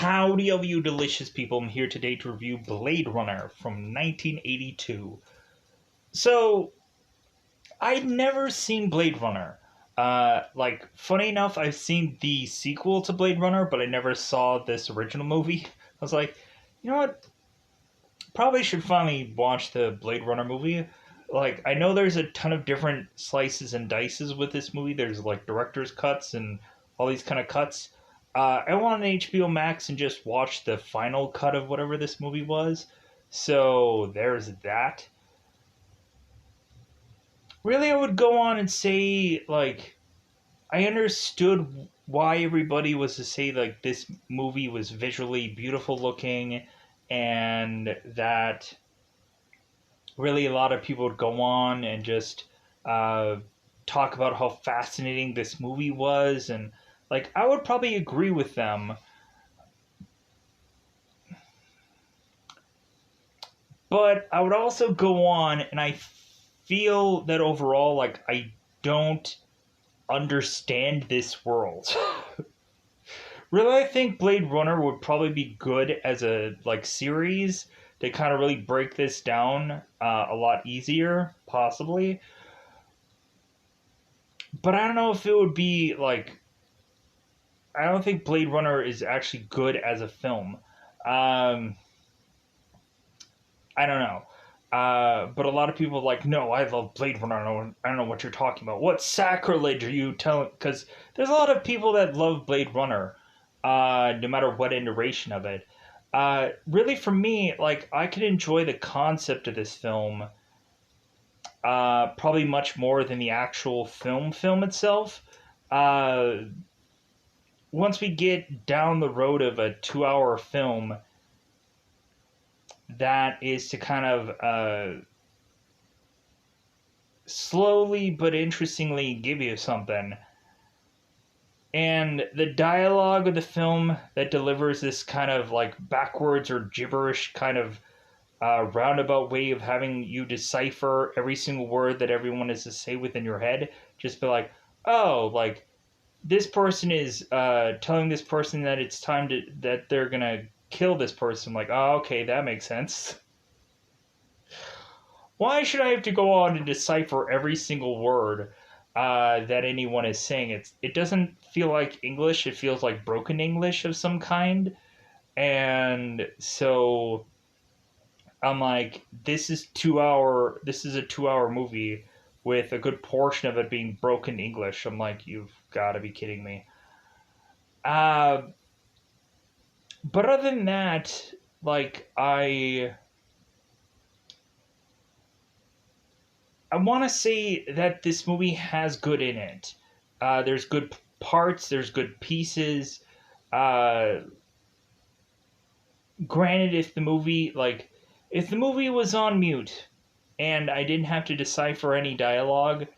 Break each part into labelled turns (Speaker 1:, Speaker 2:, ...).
Speaker 1: Howdy, all you delicious people. I'm here today to review Blade Runner from 1982. So, I'd never seen Blade Runner. Funny enough, I've seen the sequel to Blade Runner, but I never saw this original movie. I was like, you know what? Probably should finally watch the Blade Runner movie. I know there's a ton of different slices and dices with this movie. There's, director's cuts and all these kind of cuts. I went on HBO Max and just watched the final cut of whatever this movie was. So there's that. Really, I would go on and say, I understood why everybody was to say, this movie was visually beautiful looking, and that really a lot of people would go on and just talk about how fascinating this movie was. And, I would probably agree with them. But I would also go on, and I feel that overall, I don't understand this world. Really, I think Blade Runner would probably be good as a, series to kind of really break this down a lot easier, possibly. But I don't know if it would be, I don't think Blade Runner is actually good as a film. I don't know. But a lot of people are like, no, I love Blade Runner. I don't know what you're talking about. What sacrilege are you telling? Because there's a lot of people that love Blade Runner, no matter what iteration of it. Really, for me, I could enjoy the concept of this film probably much more than the actual film itself. Once we get down the road of a 2-hour film that is to kind of slowly but interestingly give you something. And the dialogue of the film that delivers this kind of backwards or gibberish kind of roundabout way of having you decipher every single word that everyone is to say within your head. Just be like, oh, this person is telling this person that it's time that they're gonna kill this person. Oh, okay, that makes sense. Why should I have to go on and decipher every single word that anyone is saying? It doesn't feel like English. It feels like broken English of some kind. And so I'm like, this is a 2-hour movie with a good portion of it being broken English. I'm like, you've got to be kidding me. But other than that, I want to say that this movie has good in it. There's good parts. There's good pieces. Granted, if the movie was on mute and I didn't have to decipher any dialogue,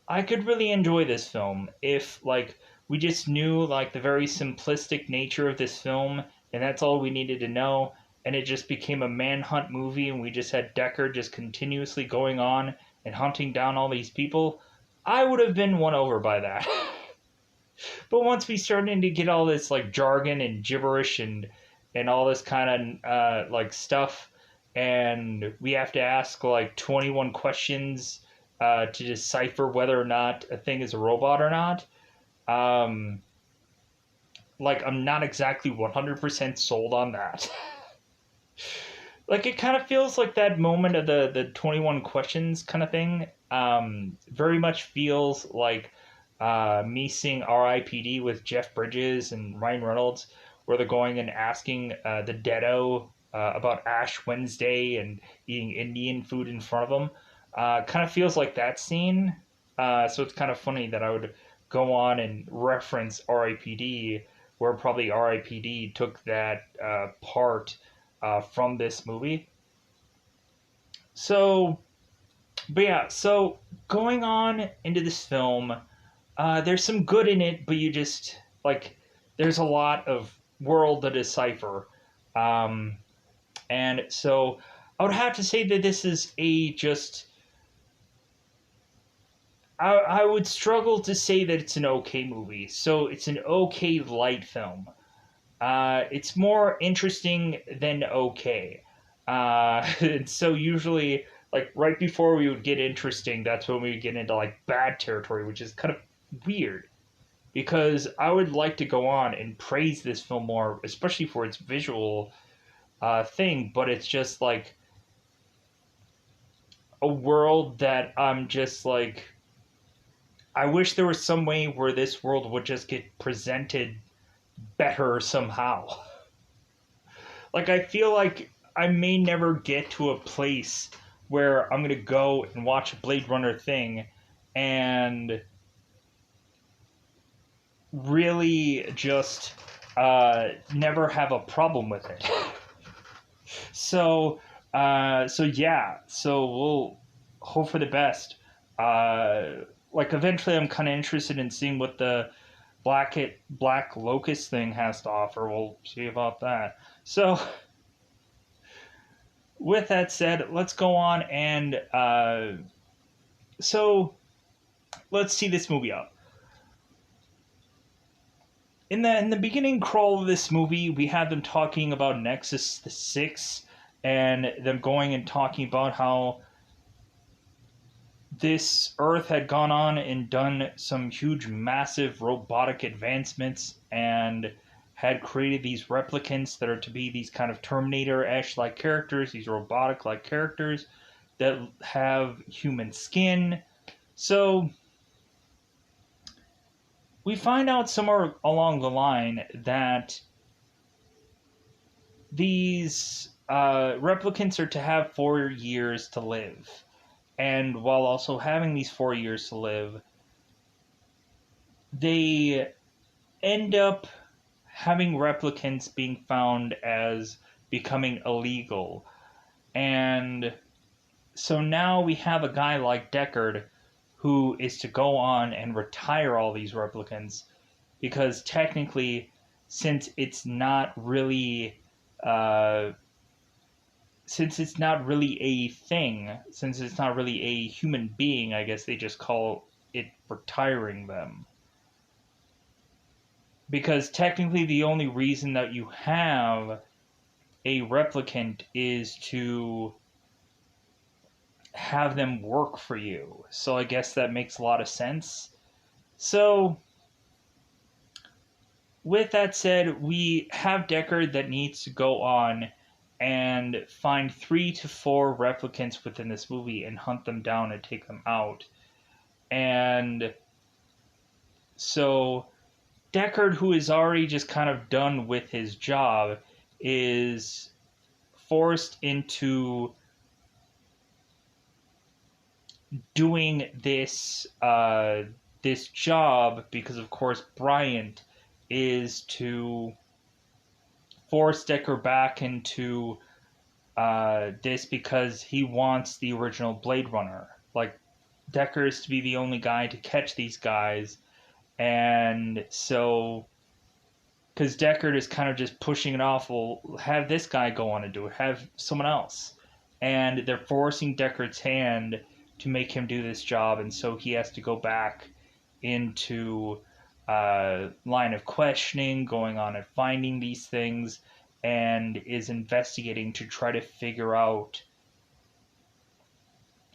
Speaker 1: I could really enjoy this film. If we just knew the very simplistic nature of this film, and that's all we needed to know, and it just became a manhunt movie, and we just had Deckard just continuously going on and hunting down all these people, I would have been won over by that. But once we started to get all this jargon and gibberish and all this kind of stuff, and we have to ask 21 questions to decipher whether or not a thing is a robot or not. I'm not exactly 100% sold on that. It kind of feels like that moment of the 21 questions kind of thing. Very much feels like me seeing R.I.P.D. with Jeff Bridges and Ryan Reynolds, where they're going and asking the Deado about Ash Wednesday and eating Indian food in front of them. Kind of feels like that scene. So it's kind of funny that I would go on and reference R.I.P.D., where probably R.I.P.D. took that part from this movie. So, but yeah, so going on into this film, there's some good in it, but you just, there's a lot of world to decipher. And so I would have to say that this is I would struggle to say that it's an okay movie. So it's an okay light film. It's more interesting than okay. And so usually, like right before we would get interesting, that's when we would get into like bad territory, which is kind of weird because I would like to go on and praise this film more, especially for its visual thing, but it's just like a world that I'm just like, I wish there was some way where this world would just get presented better somehow. Like, I feel like I may never get to a place where I'm going to go and watch a Blade Runner thing and really just never have a problem with it. So, so yeah, so we'll hope for the best. Like eventually, I'm kind of interested in seeing what the Black Locust thing has to offer. We'll see about that. So, with that said, let's go on and so let's see this movie out. In the beginning crawl of this movie, we had them talking about Nexus the Six, and them going and talking about how this Earth had gone on and done some huge, massive robotic advancements, and had created these replicants that are to be these kind of Terminator-esque like characters, these robotic-like characters that have human skin. So we find out somewhere along the line that these replicants are to have 4 years to live. And while also having these 4 years to live, they end up having replicants being found as becoming illegal. And so now we have a guy like Deckard who is to go on and retire all these replicants because technically, since it's not really since it's not really a thing, since it's not really a human being, I guess they just call it retiring them. Because technically, the only reason that you have a replicant is to have them work for you. So I guess that makes a lot of sense. So, with that said, we have Deckard that needs to go on and find 3 to 4 replicants within this movie and hunt them down and take them out. And so Deckard, who is already just kind of done with his job, is forced into doing this job because, of course, Bryant is to force Deckard back into this because he wants the original Blade Runner. Like, Deckard is to be the only guy to catch these guys, and so because Deckard is kind of just pushing it off, well, have this guy go on and do it, have someone else, and they're forcing Deckard's hand to make him do this job, and so he has to go back into line of questioning, going on and finding these things, and is investigating to try to figure out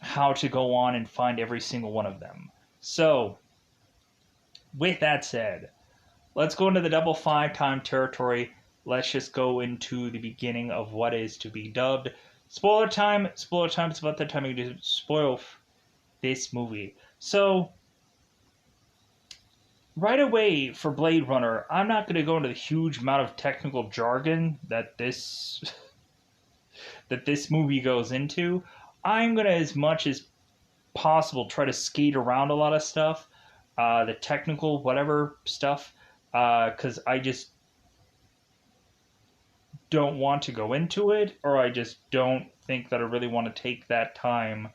Speaker 1: how to go on and find every single one of them. So, with that said, let's go into the double 5-time territory. Let's just go into the beginning of what is to be dubbed spoiler time. Spoiler time is about the time you can spoil this movie. So, right away for Blade Runner, I'm not going to go into the huge amount of technical jargon that this movie goes into. I'm going to, as much as possible, try to skate around a lot of stuff, the technical whatever stuff, because I just don't want to go into it, or I just don't think that I really want to take that time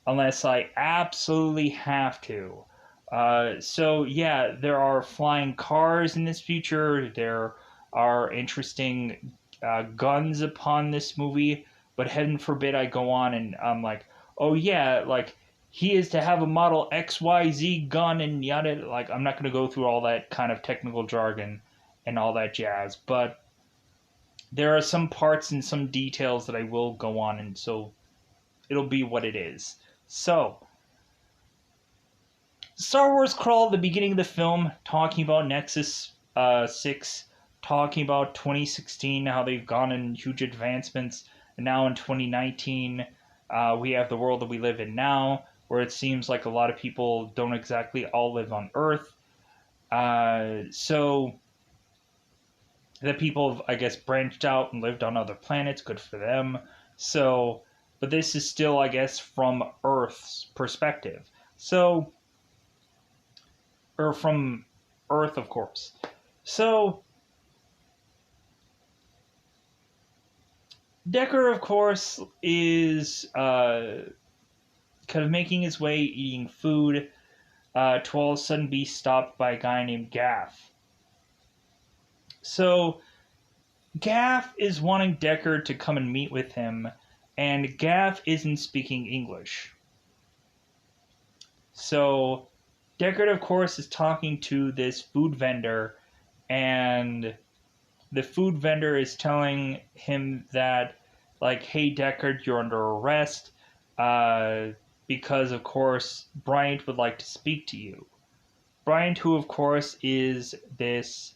Speaker 1: unless I absolutely have to. So yeah, there are flying cars in this future. There are interesting guns upon this movie, but heaven forbid I go on and I'm like, oh yeah, like he is to have a Model XYZ gun and yada. Like I'm not going to go through all that kind of technical jargon, and all that jazz. But there are some parts and some details that I will go on, and so it'll be what it is. So, Star Wars crawl at the beginning of the film, talking about Nexus 6, talking about 2016, how they've gone in huge advancements, and now in 2019, we have the world that we live in now, where it seems like a lot of people don't exactly all live on Earth. So the people have, I guess, branched out and lived on other planets. Good for them. So, but this is still, I guess, from Earth's perspective. So, or from Earth, of course. So, Deckard, of course, is kind of making his way, eating food, to all of a sudden be stopped by a guy named Gaff. So, Gaff is wanting Deckard to come and meet with him, and Gaff isn't speaking English. So, Deckard, of course, is talking to this food vendor, and the food vendor is telling him that, like, hey, Deckard, you're under arrest, because, of course, Bryant would like to speak to you. Bryant, who, of course, is this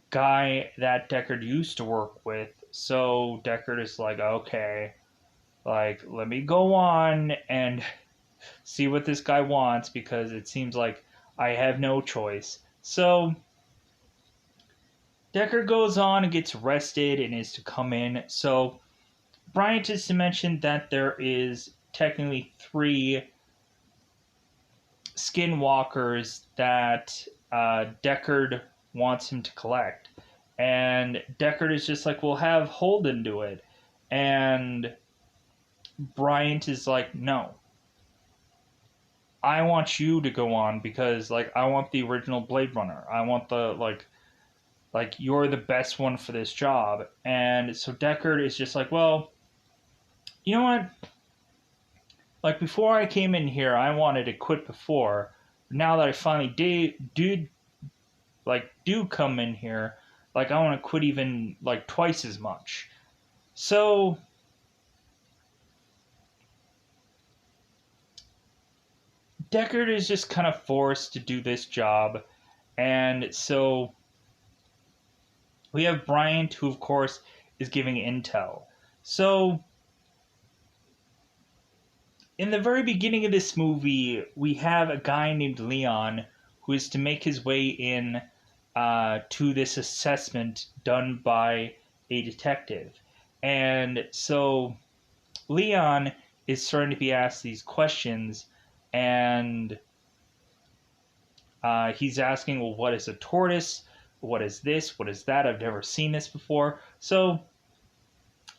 Speaker 1: guy that Deckard used to work with. So Deckard is like, okay, like, let me go on and see what this guy wants, because it seems like I have no choice. So Deckard goes on and gets arrested and is to come in. So Bryant is to mention that there is technically 3 skinwalkers that Deckard wants him to collect. And Deckard is just like, we'll have Holden do it. And Bryant is like, no. I want you to go on, because, like, I want the original Blade Runner. I want the, like you're the best one for this job. And so Deckard is just like, well, you know what? Like, before I came in here, I wanted to quit before. But now that I finally do come in here, like, I want to quit even, like, twice as much. So Deckard is just kind of forced to do this job. And so we have Bryant, who, of course, is giving intel. So in the very beginning of this movie, we have a guy named Leon who is to make his way in to this assessment done by a detective. And so Leon is starting to be asked these questions, and he's asking, well, what is a tortoise? What is this? What is that? I've never seen this before. So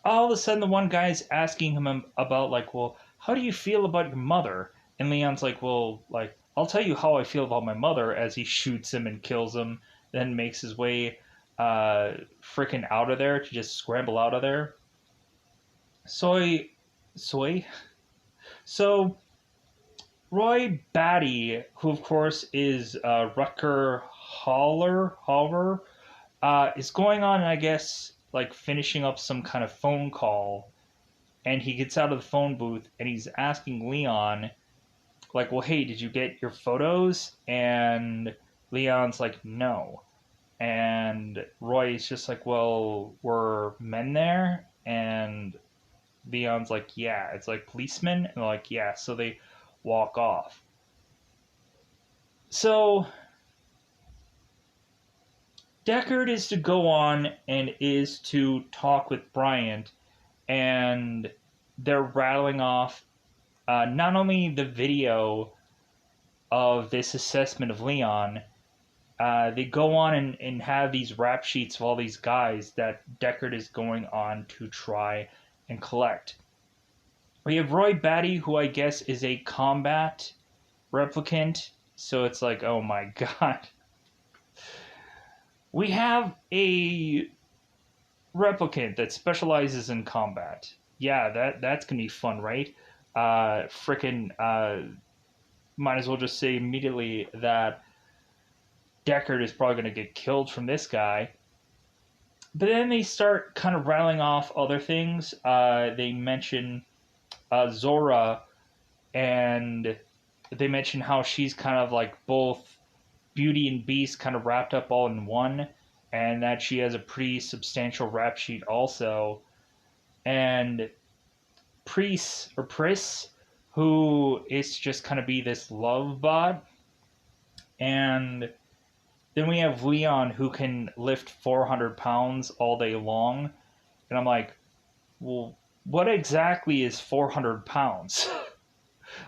Speaker 1: all of a sudden, the one guy's asking him about, like, well, how do you feel about your mother? And Leon's like, well, like, I'll tell you how I feel about my mother, as he shoots him and kills him, then makes his way freaking out of there, to just scramble out of there. Soy. So Roy Batty, who of course is Rutger Hauer, is going on, I guess, like, finishing up some kind of phone call, and he gets out of the phone booth and he's asking Leon, like, well, hey, did you get your photos? And Leon's like, no. And Roy's just like, well, were men there? And Leon's like, yeah. It's like, policemen? And they're like, yeah. So they walk off. So Deckard is to go on and is to talk with Bryant, and they're rattling off not only the video of this assessment of Leon, they go on and have these rap sheets of all these guys that Deckard is going on to try and collect. We have Roy Batty, who I guess is a combat replicant, so it's like, oh my god. We have a replicant that specializes in combat. Yeah, that's gonna be fun, right? Might as well just say immediately that Deckard is probably going to get killed from this guy. But then they start kind of rattling off other things. They mention Zora, and they mention how she's kind of like both Beauty and Beast kind of wrapped up all in one, and that she has a pretty substantial rap sheet also. And Pris, who is just kind of be this love bot, and then we have Leon, who can lift 400 pounds all day long, and I'm like, well, what exactly is 400 pounds?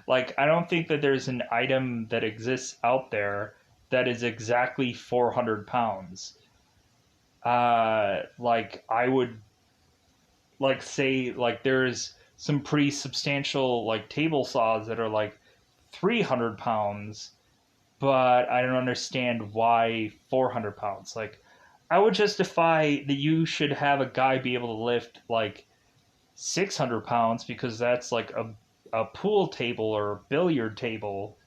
Speaker 1: Like, I don't think that there's an item that exists out there that is exactly 400 pounds. Like, I would, like, say, like, there's some pretty substantial, like, table saws that are, like, 300 pounds, but I don't understand why 400 pounds. Like, I would justify that you should have a guy be able to lift, like, 600 pounds because that's, like, a pool table or a billiard table,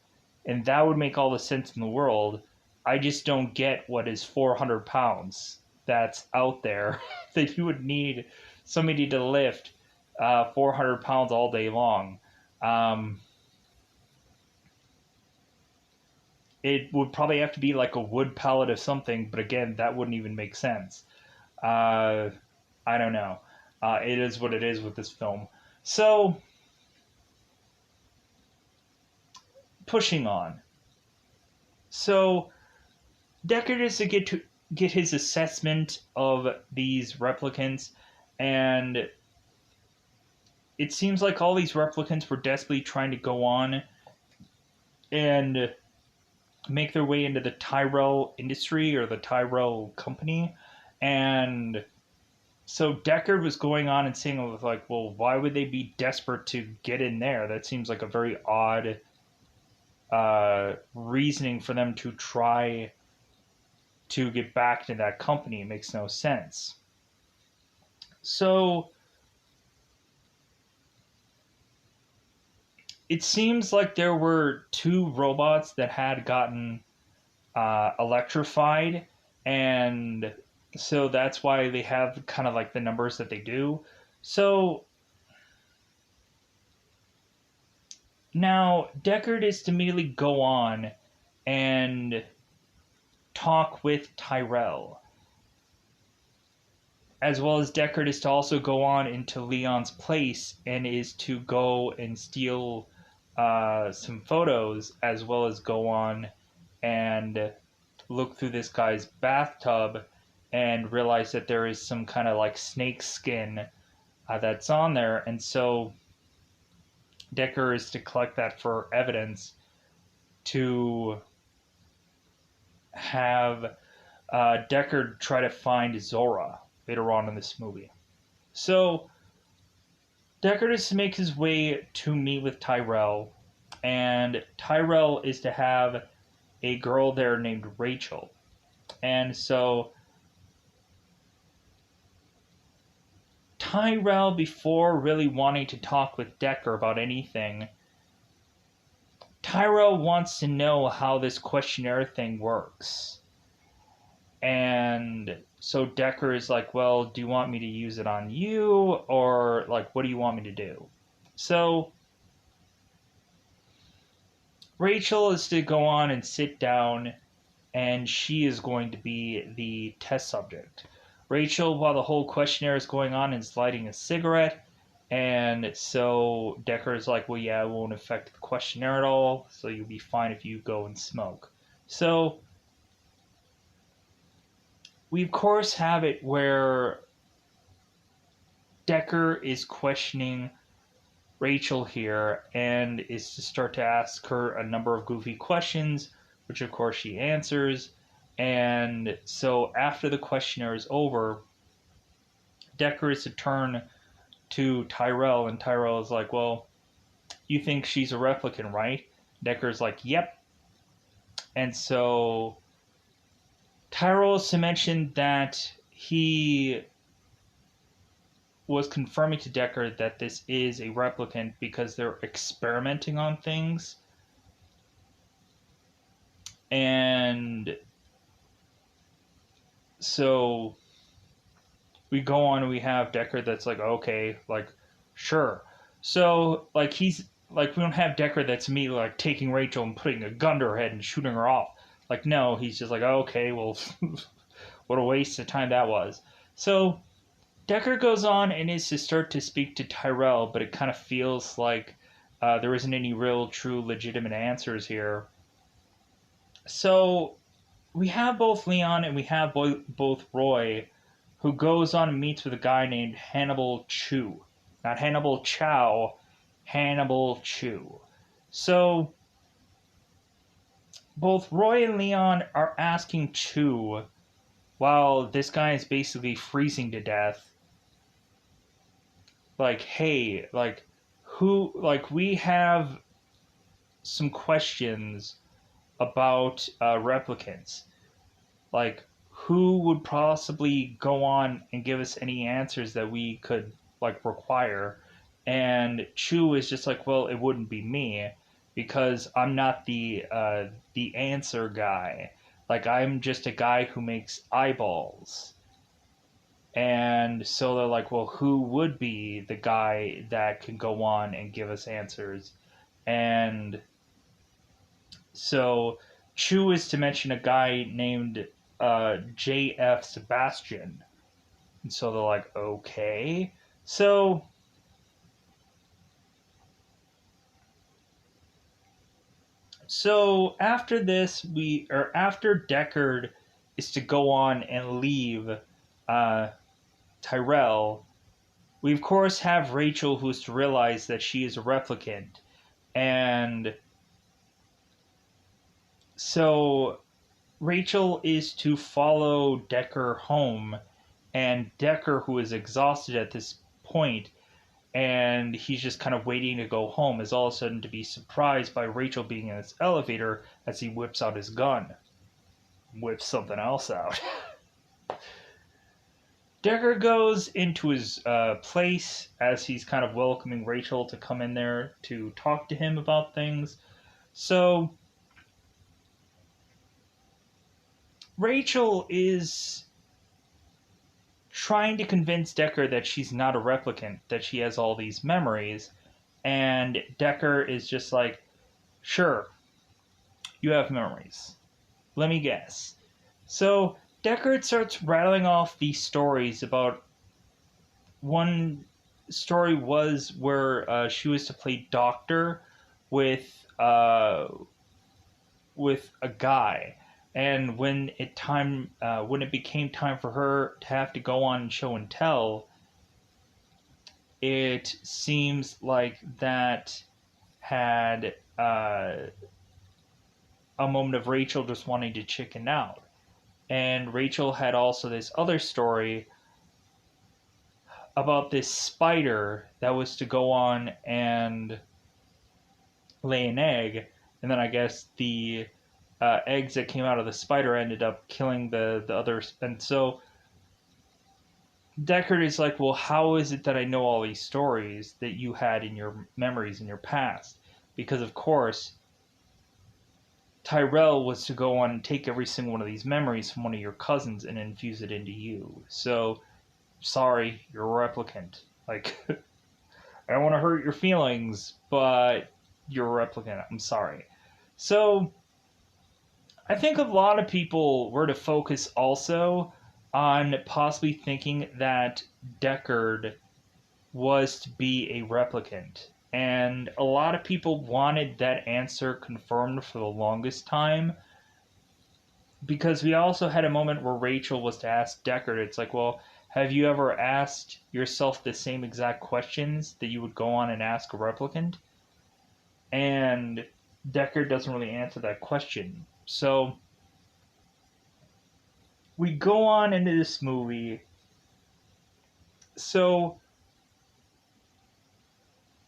Speaker 1: and that would make all the sense in the world. I just don't get what is 400 pounds that's out there that you would need somebody to lift 400 pounds all day long. Um, it would probably have to be like a wood pallet of something, but again, that wouldn't even make sense. Uh, I don't know. It is what it is with this film. So, pushing on. So, Deckard is to get his assessment of these replicants, and it seems like all these replicants were desperately trying to go on and make their way into the Tyrell industry or the Tyrell company. And so Deckard was going on and saying, like, well, why would they be desperate to get in there? That seems like a very odd reasoning for them to try to get back to that company. It makes no sense. So it seems like there were two robots that had gotten electrified, and so that's why they have kind of like the numbers that they do. So now Deckard is to immediately go on and talk with Tyrell, as well as Deckard is to also go on into Leon's place and is to go and steal some photos, as well as go on and look through this guy's bathtub and realize that there is some kind of like snake skin that's on there. And so Deckard is to collect that for evidence to have Deckard try to find Zora later on in this movie. So Deckard is to make his way to meet with Tyrell, and Tyrell is to have a girl there named Rachel. And so Tyrell, before really wanting to talk with Deckard about anything, Tyrell wants to know how this questionnaire thing works. And so Deckard is like, well, do you want me to use it on you? Or, like, what do you want me to do? So Rachel is to go on and sit down, and she is going to be the test subject. Rachel, while the whole questionnaire is going on, is lighting a cigarette. And so Deckard is like, well, yeah, it won't affect the questionnaire at all, so you'll be fine if you go and smoke. So we, of course, have it where Deckard is questioning Rachel here and is to start to ask her a number of goofy questions, which, of course, she answers. And so after the questionnaire is over, Deckard is to turn to Tyrell, and Tyrell is like, well, you think she's a replicant, right? Deckard's like, yep. And so Tyrell is to mention that he was confirming to Deckard that this is a replicant because they're experimenting on things. And So we go on and we have Deckard that's like, okay, like, sure. So, like, he's like, we don't have Deckard that's me, like, taking Rachel and putting a gun to her head and shooting her off. Like, no, he's just like, okay, well, what a waste of time that was. So, Deckard goes on and is to start to speak to Tyrell, but it kind of feels like there isn't any real, true, legitimate answers here. So, we have both Leon and we have both Roy, who goes on and meets with a guy named Hannibal Chew. Not Hannibal Chow, Hannibal Chew. So, both Roy and Leon are asking Chew, while this guy is basically freezing to death, like, hey, like, like, we have some questions about replicants. Like, who would possibly go on and give us any answers that we could, like, require? And Chu is just like, well, it wouldn't be me because I'm not the answer guy. Like, I'm just a guy who makes eyeballs. And so they're like, well, who would be the guy that can go on and give us answers? And so Chu is to mention a guy named J.F. Sebastian. And so they're like, okay. So after this, after Deckard is to go on and leave uh, Tyrell, we of course have Rachel who's to realize that she is a replicant. And so Rachel is to follow Decker home, and Decker, who is exhausted at this point, and he's just kind of waiting to go home, is all of a sudden to be surprised by Rachel being in this elevator as he whips out his gun. Whips something else out. Decker goes into his place as he's kind of welcoming Rachel to come in there to talk to him about things. So Rachel is trying to convince Decker that she's not a replicant, that she has all these memories. And Decker is just like, sure, you have memories. Let me guess. So Deckard starts rattling off these stories about one story was where she was to play doctor with with a guy, and when it became time for her to have to go on show and tell, it seems like that had a moment of Rachel just wanting to chicken out. And Rachel had also this other story about this spider that was to go on and lay an egg, and then I guess the eggs that came out of the spider ended up killing the others. And so Deckard is like, well, how is it that I know all these stories that you had in your memories in your past? Because of course Tyrell was to go on and take every single one of these memories from one of your cousins and infuse it into you. So, sorry, you're a replicant. Like, I don't want to hurt your feelings, but you're a replicant. I'm sorry. So, I think a lot of people were to focus also on possibly thinking that Deckard was to be a replicant. And a lot of people wanted that answer confirmed for the longest time, because we also had a moment where Rachel was to ask Deckard, it's like, well, have you ever asked yourself the same exact questions that you would go on and ask a replicant? And Deckard doesn't really answer that question. So we go on into this movie. So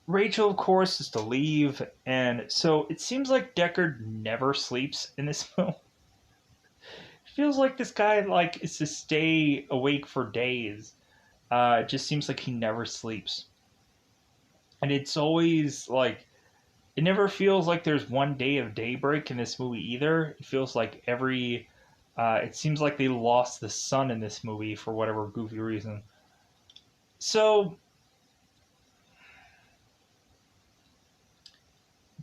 Speaker 1: Rachel, of course, is to leave, and so it seems like Deckard never sleeps in this film. It feels like this guy like is to stay awake for days. It just seems like he never sleeps, and it's always like it never feels like there's one day of daybreak in this movie either. It feels like every It seems like they lost the son in this movie for whatever goofy reason. So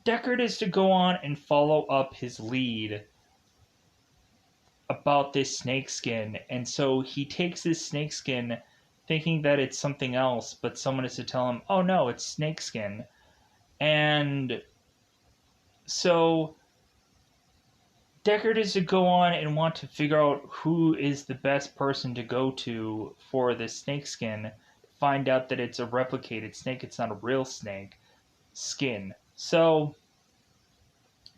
Speaker 1: Deckard is to go on and follow up his lead about this snakeskin, and so he takes this snakeskin thinking that it's something else, but someone is to tell him, oh no, it's snakeskin. And so Deckard is to go on and want to figure out who is the best person to go to for this snakeskin. Find out that it's a replicated snake, it's not a real snake skin. So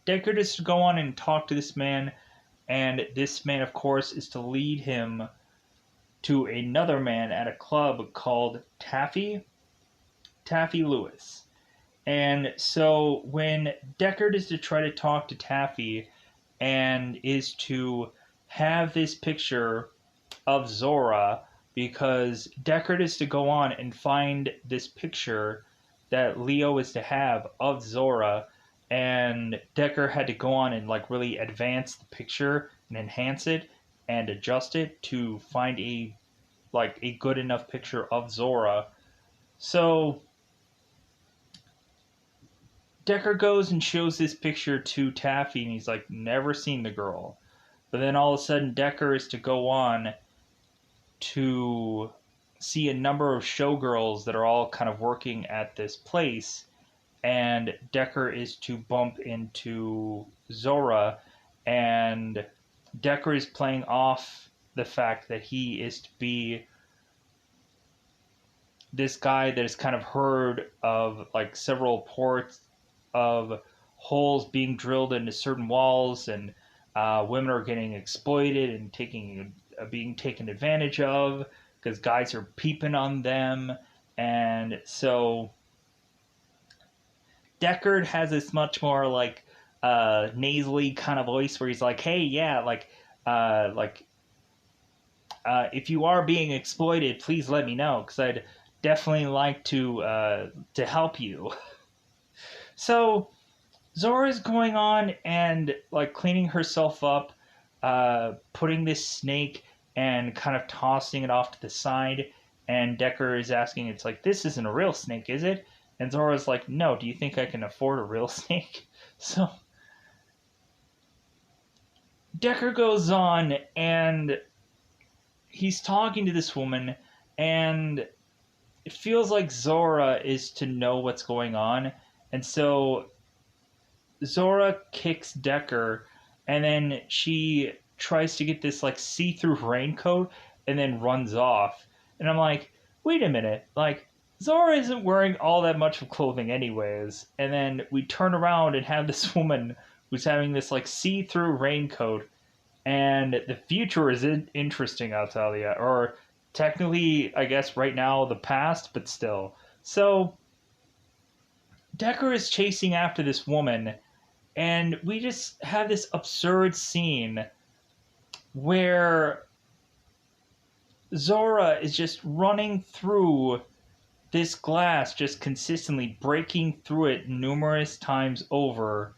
Speaker 1: Deckard is to go on and talk to this man, and this man, of course, is to lead him to another man at a club called Taffy Lewis. And so when Deckard is to try to talk to Taffy and is to have this picture of Zora, because Deckard is to go on and find this picture that Leo is to have of Zora, and Deckard had to go on and like really advance the picture and enhance it and adjust it to find a good enough picture of Zora. So Deckard goes and shows this picture to Taffy, and he's like, never seen the girl. But then all of a sudden, Deckard is to go on to see a number of showgirls that are all kind of working at this place, and Deckard is to bump into Zora, and Deckard is playing off the fact that he is to be this guy that has kind of heard of like several reports of holes being drilled into certain walls, and women are getting exploited and being taken advantage of because guys are peeping on them. And so Deckard has this much more like nasally kind of voice where he's like, hey, yeah, if you are being exploited, please let me know, because I'd definitely like to help you. So Zora's going on and like cleaning herself up, putting this snake and kind of tossing it off to the side. And Deckard is asking, it's like, this isn't a real snake, is it? And Zora's like, no, do you think I can afford a real snake? So Deckard goes on and he's talking to this woman, and it feels like Zora is to know what's going on. And so Zora kicks Deckard, and then she tries to get this like see-through raincoat and then runs off. And I'm like, wait a minute, like Zora isn't wearing all that much of clothing anyways. And then we turn around and have this woman who's having this like see-through raincoat, and the future is interesting, I'll tell you. Or technically, I guess right now the past, but still. So Deckard is chasing after this woman, and we just have this absurd scene where Zora is just running through this glass, just consistently breaking through it numerous times over.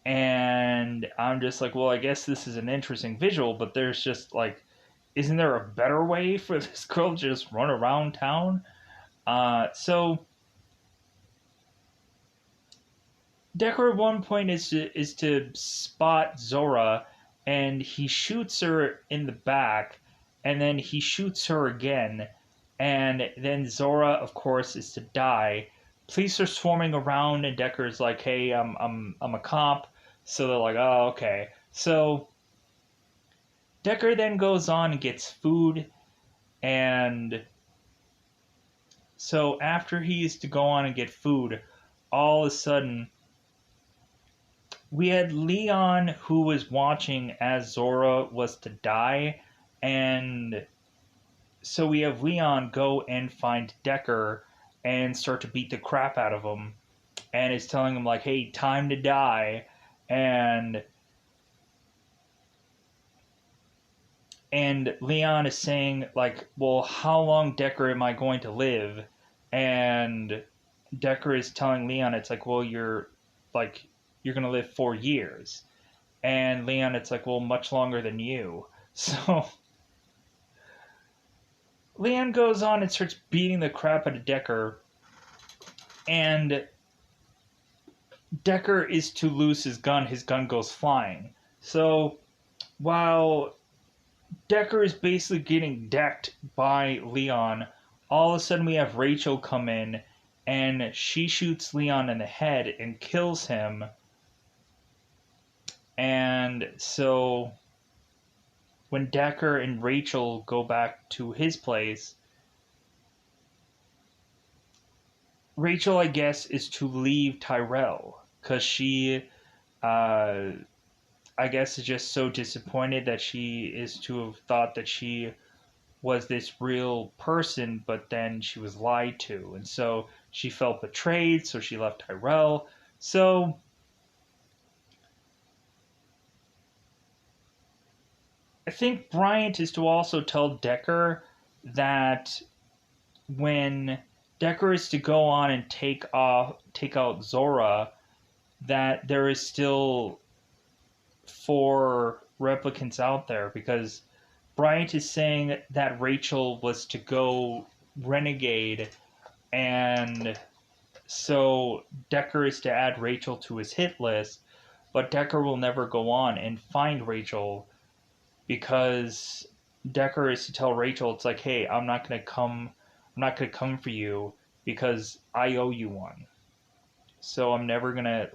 Speaker 1: And I'm just like, well, I guess this is an interesting visual, but there's just like, isn't there a better way for this girl to just run around town? So Deckard at one point is to spot Zora, and he shoots her in the back, and then he shoots her again, and then Zora, of course, is to die. Police are swarming around, and Deckard's like, "Hey, I'm a cop," so they're like, "Oh, okay." So Deckard then goes on and gets food, and so after he is to go on and get food, all of a sudden we had Leon who was watching as Zora was to die, and so we have Leon go and find Deckard and start to beat the crap out of him, and is telling him like, "Hey, time to die," and Leon is saying like, "Well, how long, Deckard, am I going to live?" And Deckard is telling Leon, it's like, "Well, you're gonna live 4 years." And Leon, it's like, well, much longer than you. So Leon goes on and starts beating the crap out of Decker, and Decker is to lose his gun goes flying. So while Decker is basically getting decked by Leon, all of a sudden we have Rachel come in and she shoots Leon in the head and kills him. And so when Decker and Rachel go back to his place, Rachel, I guess, is to leave Tyrell because she, uh, I guess, is just so disappointed that she is to have thought that she was this real person, but then she was lied to. And so she felt betrayed, so she left Tyrell. So I think Bryant is to also tell Decker that when Decker is to go on and take out Zora, that there is still 4 replicants out there, because Bryant is saying that Rachel was to go renegade, and so Decker is to add Rachel to his hit list, but Decker will never go on and find Rachel because Decker is to tell Rachel, it's like, hey, I'm not gonna come for you because I owe you one. So I'm never gonna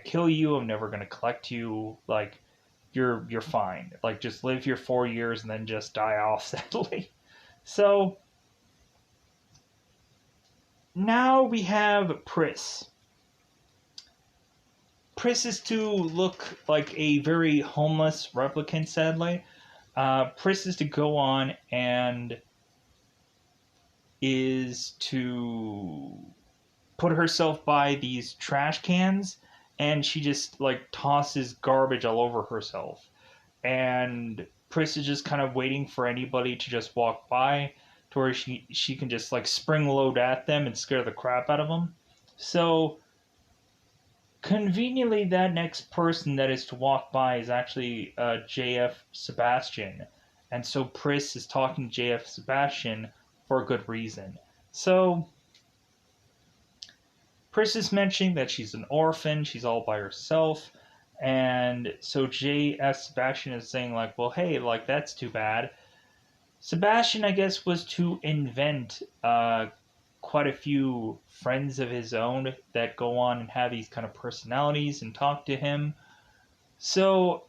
Speaker 1: kill you. I'm never gonna collect you. Like, you're fine. Like, just live here 4 years and then just die off sadly. So now we have Pris. Pris is to look like a very homeless replicant, sadly. Pris is to go on and is to put herself by these trash cans, and she just like tosses garbage all over herself. And Pris is just kind of waiting for anybody to just walk by to where she can just like spring load at them and scare the crap out of them. So conveniently, that next person that is to walk by is actually JF Sebastian. And so Pris is talking to JF Sebastian for a good reason. So Pris is mentioning that she's an orphan, she's all by herself. And so JF Sebastian is saying, like, well, hey, like, that's too bad. Sebastian, I guess, was to invent quite a few friends of his own that go on and have these kind of personalities and talk to him. So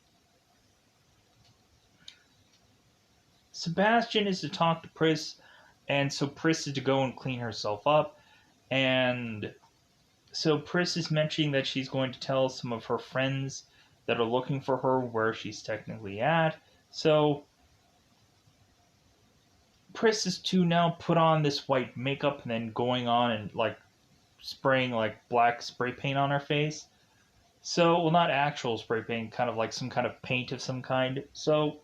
Speaker 1: Sebastian is to talk to Pris, and so Pris is to go and clean herself up. And so Pris is mentioning that she's going to tell some of her friends that are looking for her where she's technically at. So Pris is to now put on this white makeup and then going on and like spraying like black spray paint on her face. So, well, not actual spray paint, kind of like some kind of paint of some kind. So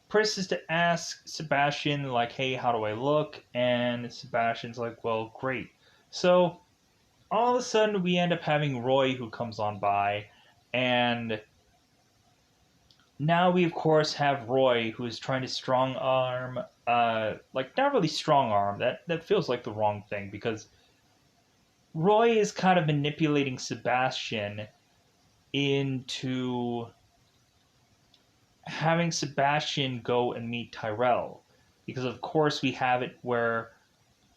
Speaker 1: Pris is to ask Sebastian, like, hey, how do I look? And Sebastian's like, well, great. So all of a sudden we end up having Roy who comes on by, and now we of course have Roy who is trying to strong arm, like not really strong arm. That feels like the wrong thing, because Roy is kind of manipulating Sebastian into having Sebastian go and meet Tyrell, because of course we have it where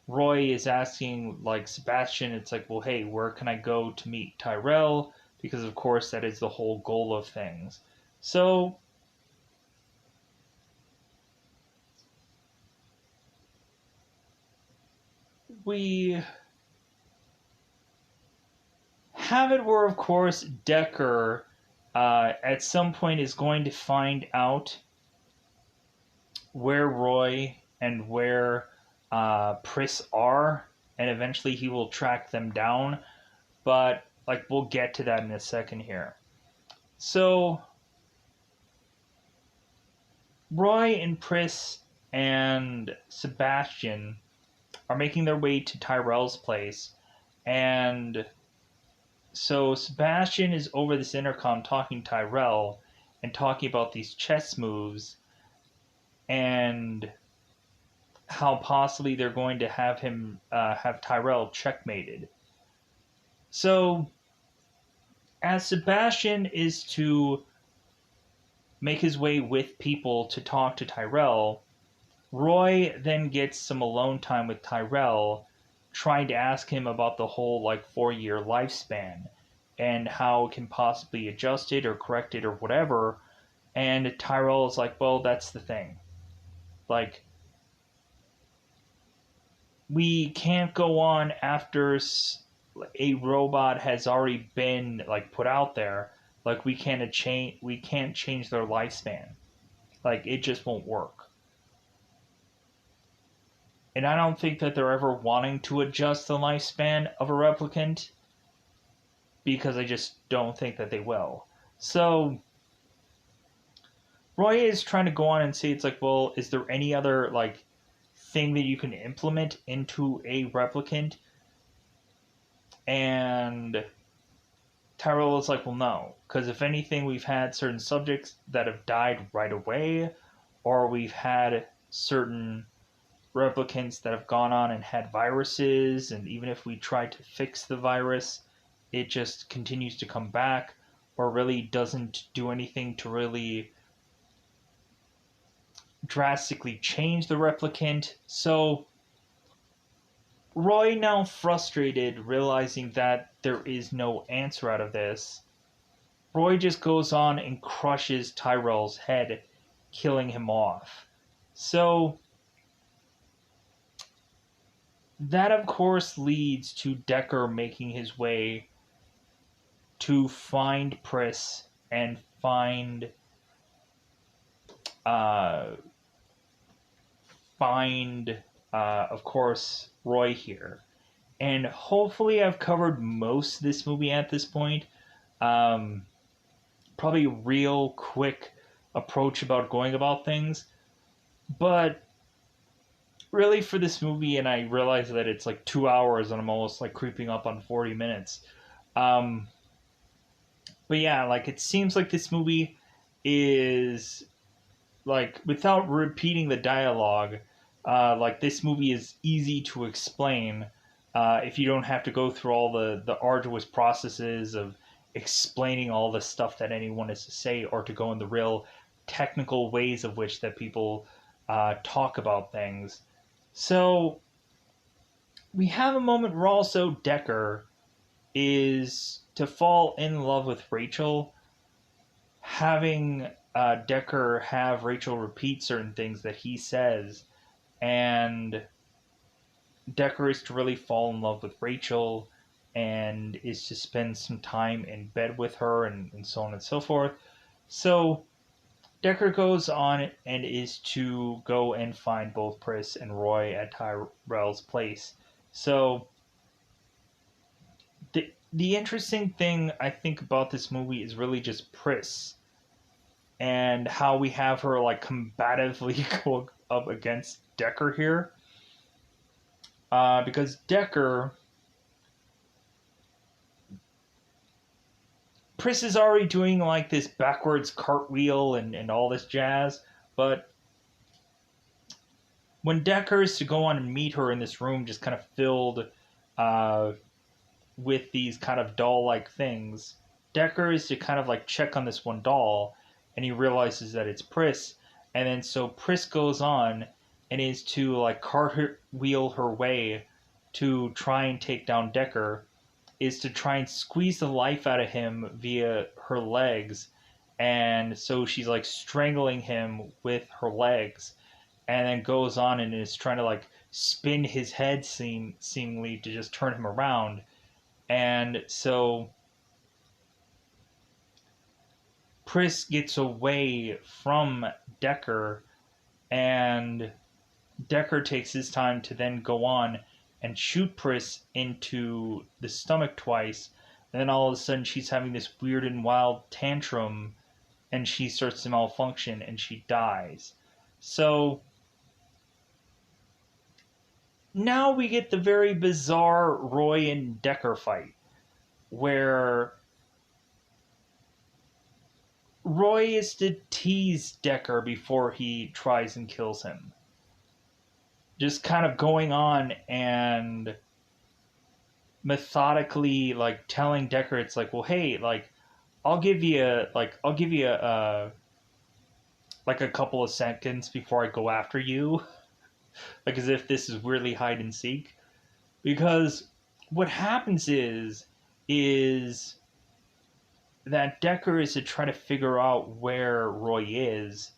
Speaker 1: Roy is asking like Sebastian, it's like, well, hey, where can I go to meet Tyrell? Because of course that is the whole goal of things. So we have it where, of course, Decker at some point is going to find out where Roy and where Pris are, and eventually he will track them down. But like, we'll get to that in a second here. So Roy and Pris and Sebastian are making their way to Tyrell's place, and So Sebastian is over this intercom talking to Tyrell and talking about these chess moves and how possibly they're going to have him have Tyrell checkmated. So as Sebastian is to make his way with people to talk to Tyrell, Roy then gets some alone time with Tyrell, trying to ask him about the whole like 4 year lifespan and how it can possibly adjust it or correct it or whatever. And Tyrell is like, well, that's the thing. Like, we can't go on after a robot has already been like put out there. Like, we can't change their lifespan. Like, it just won't work. And I don't think that they're ever wanting to adjust the lifespan of a replicant because I just don't think that they will. So Roy is trying to go on and say it's like, well, is there any other like thing that you can implement into a replicant? And Tyrell is like, well, no, because if anything, we've had certain subjects that have died right away, or we've had certain replicants that have gone on and had viruses, and even if we try to fix the virus, it just continues to come back or really doesn't do anything to really drastically change the replicant. So Roy, now frustrated, realizing that there is no answer out of this, Roy just goes on and crushes Tyrell's head, killing him off. So that, of course, leads to Decker making his way to find Pris and uh, find, of course, Roy here. And hopefully, I've covered most of this movie at this point. Um, Probably a real quick approach about going about things. But really, for this movie, and I realize that it's like 2 hours and I'm almost like creeping up on 40 minutes. Um, but yeah, like it seems like this movie is like without repeating the dialogue, like this movie is easy to explain if you don't have to go through all the arduous processes of explaining all the stuff that anyone has to say or to go in the real technical ways of which that people talk about things. So we have a moment where also Decker is to fall in love with Rachel, having Decker have Rachel repeat certain things that he says, and Decker is to really fall in love with Rachel and is to spend some time in bed with her and so on and so forth. So Decker goes on and is to go and find both Pris and Roy at Tyrell's place. So the interesting thing I think about this movie is really just Pris and how we have her like combatively go up against Decker here. Because Decker, Pris is already doing like this backwards cartwheel and all this jazz, but when Decker is to go on and meet her in this room, just kind of filled uh, with these kind of doll like things, Decker is to kind of like check on this one doll, and he realizes that it's Pris, and then so Pris goes on and is to like cartwheel her way to try and take down Decker, is to try and squeeze the life out of him via her legs, and so she's like strangling him with her legs, and then goes on and is trying to like spin his head seemingly to just turn him around. And so Pris gets away from Decker, and Decker takes his time to then go on and shoot Pris into the stomach twice. And then all of a sudden, she's having this weird and wild tantrum, and she starts to malfunction, and she dies. So now we get the very bizarre Roy and Decker fight. where Roy is to tease Decker before he tries and kills him. Just kind of going on and methodically like telling Decker it's like, well, hey, like I'll give you a like a couple of seconds before I go after you, like as if this is really hide and seek. Because what happens is that Decker is to try to figure out where Roy is,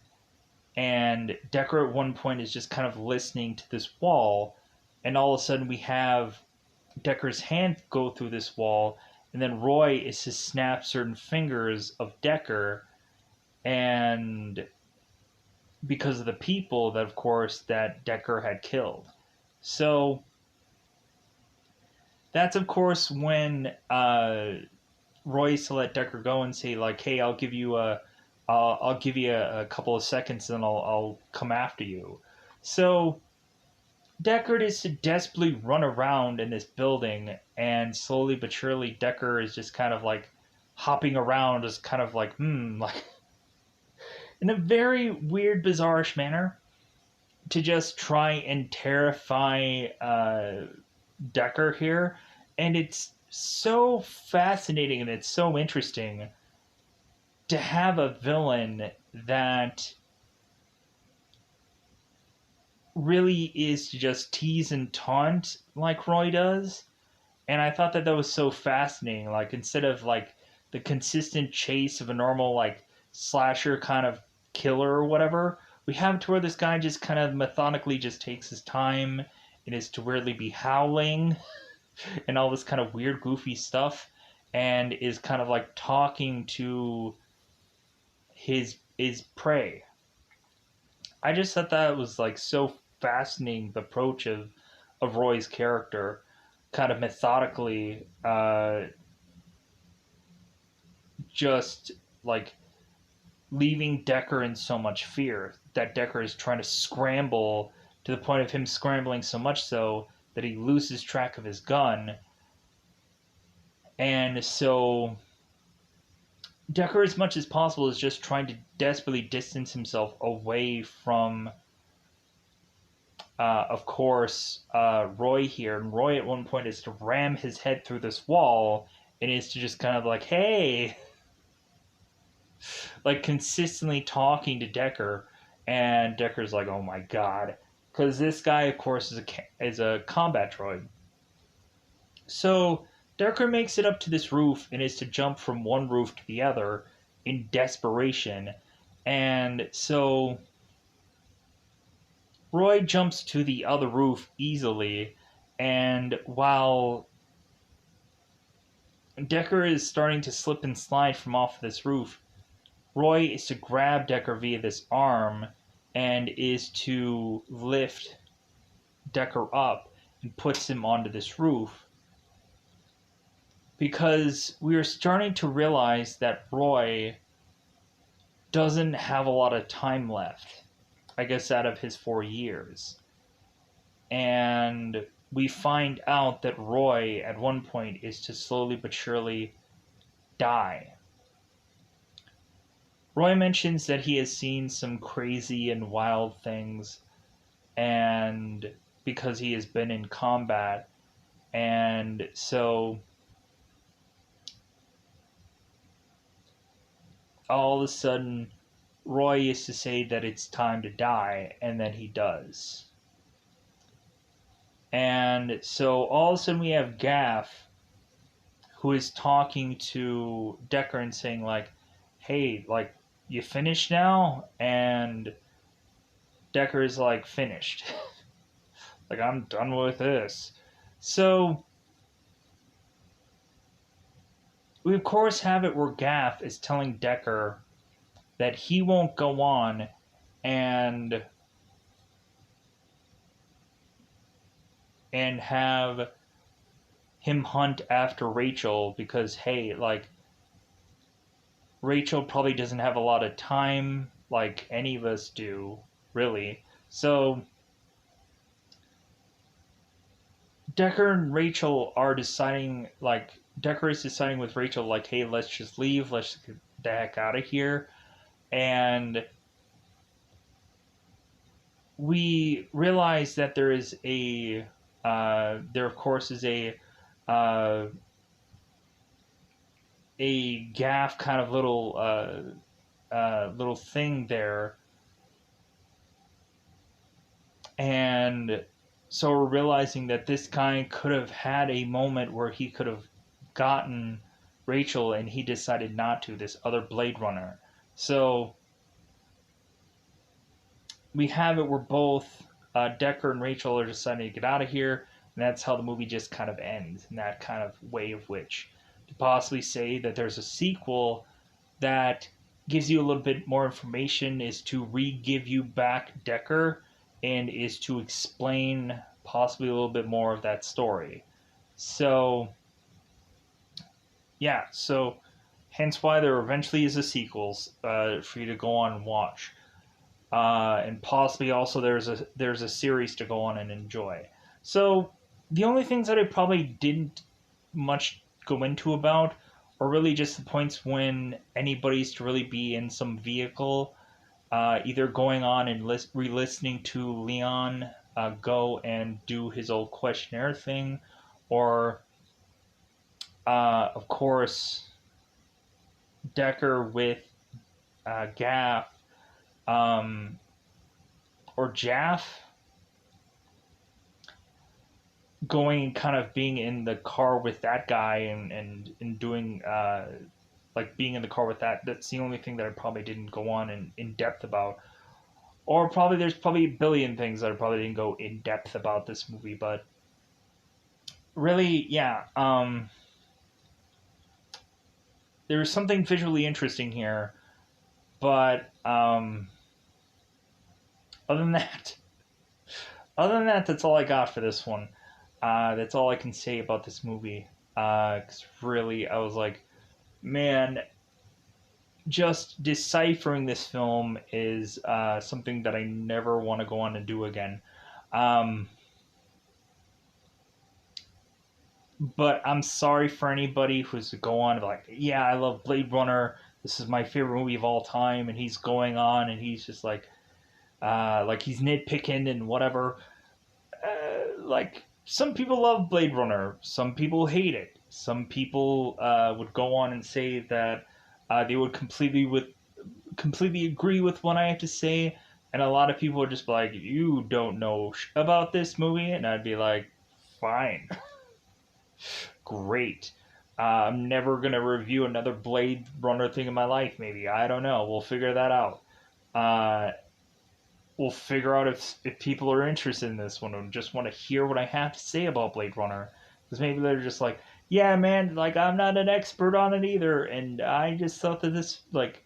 Speaker 1: and Decker at one point is just kind of listening to this wall, and all of a sudden we have Decker's hand go through this wall, and then Roy is to snap certain fingers of Decker, and because of the people that, of course, that Decker had killed. So that's, of course, when Roy is to let Decker go and say, like, "Hey, I'll give you a couple of seconds, and I'll come after you." So Deckard is to desperately run around in this building, and slowly but surely, Decker is just kind of like hopping around, just kind of like, like in a very weird, bizarre-ish manner, to just try and terrify Decker here. And it's so fascinating and it's so interesting to have a villain that really is to just tease and taunt like Roy does. And I thought that that was so fascinating. Like, instead of like the consistent chase of a normal like slasher kind of killer or whatever, we have to where this guy just kind of methodically just takes his time and is to weirdly be howling and all this kind of weird goofy stuff, and is kind of like talking to his prey. I just thought that was like so fascinating, the approach of Roy's character, kind of methodically, just like leaving Decker in so much fear that Decker is trying to scramble, to the point of him scrambling so much so that he loses track of his gun. And so Decker, as much as possible, is just trying to desperately distance himself away from, of course, Roy here. And Roy at one point is to ram his head through this wall and is to just kind of like, hey, like consistently talking to Decker. And Decker's like, oh my god. Because this guy, of course, is a combat droid. So Decker makes it up to this roof and is to jump from one roof to the other in desperation. And so Roy jumps to the other roof easily, and while Decker is starting to slip and slide from off this roof, Roy is to grab Decker via this arm and is to lift Decker up and puts him onto this roof. Because we are starting to realize that Roy doesn't have a lot of time left, I guess, out of his 4 years. And we find out that Roy, at one point, is to slowly but surely die. Roy mentions that he has seen some crazy and wild things, and because he has been in combat, and so all of a sudden Roy is to say that it's time to die, and then he does. And so all of a sudden we have Gaff, who is talking to Decker and saying like, hey, like, you finished now? And Decker is like, finished. Like, I'm done with this. So we of course have it where Gaff is telling Decker that he won't go on and have him hunt after Rachel, because hey, like, Rachel probably doesn't have a lot of time like any of us do, really. So Decker and Rachel are deciding like Decker is deciding with Rachel, like, hey, let's just leave, let's get the heck out of here. And we realize that there is there of course is uh, a gaff kind of little thing there, and so we're realizing that this guy could have had a moment where he could have gotten Rachel, and he decided not to. This other Blade Runner. So we have it where both Decker and Rachel are deciding to get out of here, and that's how the movie just kind of ends in that kind of way. Of which to possibly say that there's a sequel that gives you a little bit more information is to re-give you back Decker and is to explain possibly a little bit more of that story. So yeah, so hence why there eventually is a sequel for you to go on and watch. And possibly also there's a series to go on and enjoy. So the only things that I probably didn't much go into about are really just the points when anybody's to really be in some vehicle, either going on and re-listening to Leon go and do his old questionnaire thing, or of course Decker with Gaff, um, or Jaff going and kind of being in the car with that guy and doing like being in the car with that's the only thing that I probably didn't go on in depth about. Or probably there's probably a billion things that I probably didn't go in depth about this movie, but really, yeah, there was something visually interesting here, but other than that, that's all I got for this one. That's all I can say about this movie. 'Cause really, I was like, man, just deciphering this film is something that I never want to go on and do again. Um, but I'm sorry for anybody who's to go on like, yeah, I love Blade Runner. This is my favorite movie of all time, and he's going on and he's just like he's nitpicking and whatever. Like some people love Blade Runner, some people hate it. Some people would go on and say that they would completely agree with what I have to say, and a lot of people would just be like, "You don't know about this movie," and I'd be like, "Fine, great. I'm never gonna review another Blade Runner thing in my life. Maybe I don't know. We'll figure that out. Uh, we'll figure out if people are interested in this one or just want to hear what I have to say about Blade Runner. Because maybe they're just like, yeah, man, like I'm not an expert on it either, and I just thought that this like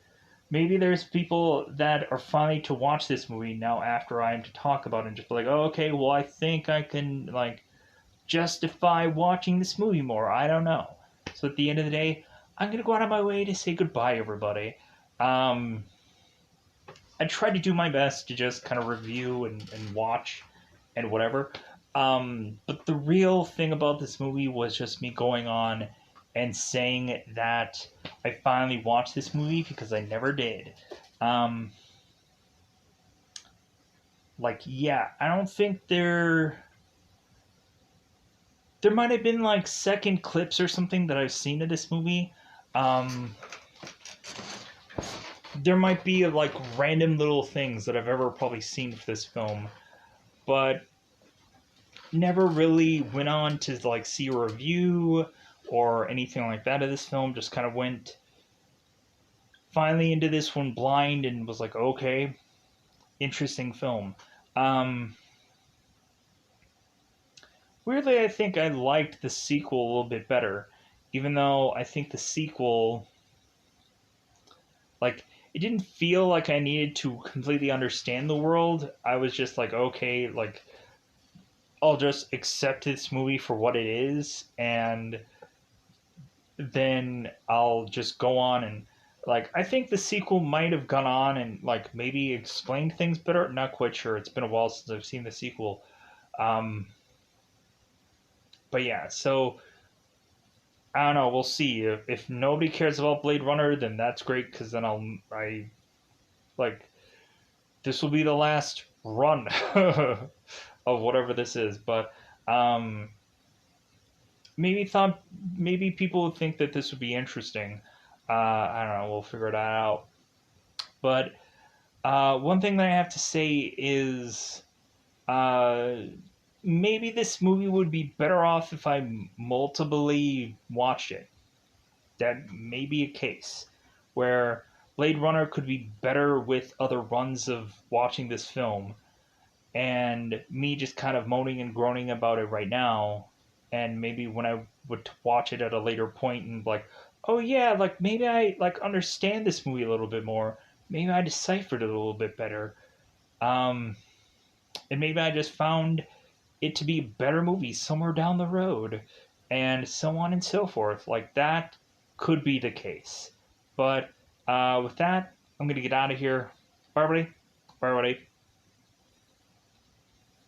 Speaker 1: maybe there's people that are finally to watch this movie now after I am to talk about it and just be like, oh, okay, well I think I can like justify watching this movie more. I don't know. So at the end of the day, I'm gonna go out of my way to say goodbye, everybody. Um, I tried to do my best to just kind of review and watch and whatever. But the real thing about this movie was just me going on and saying that I finally watched this movie because I never did. Um, like, yeah, I don't think there might have been like second clips or something that I've seen of this movie. Um, there might be like random little things that I've ever probably seen for this film, but never really went on to like see a review or anything like that of this film. Just kind of went finally into this one blind and was like, okay, interesting film. Um, Weirdly, I think I liked the sequel a little bit better, even though I think the sequel, like, it didn't feel like I needed to completely understand the world. I was just like, okay, like, I'll just accept this movie for what it is, and then I'll just go on and like I think the sequel might have gone on and like maybe explained things better. Not quite sure. It's been a while since I've seen the sequel. Um, but yeah, so I don't know. We'll see. If nobody cares about Blade Runner, then that's great because then I like this will be the last run of whatever this is. But um, maybe thought maybe people would think that this would be interesting. I don't know. We'll figure that out. But one thing that I have to say is uh, maybe this movie would be better off if I multiply watched it. That may be a case where Blade Runner could be better with other runs of watching this film, and me just kind of moaning and groaning about it right now, and maybe when I would watch it at a later point and like, oh yeah, like maybe I like understand this movie a little bit more. Maybe I deciphered it a little bit better. Um, and maybe I just found it to be a better movie somewhere down the road, and so on and so forth. Like that could be the case. But with that, I'm gonna get out of here. Bye, everybody. Bye, everybody.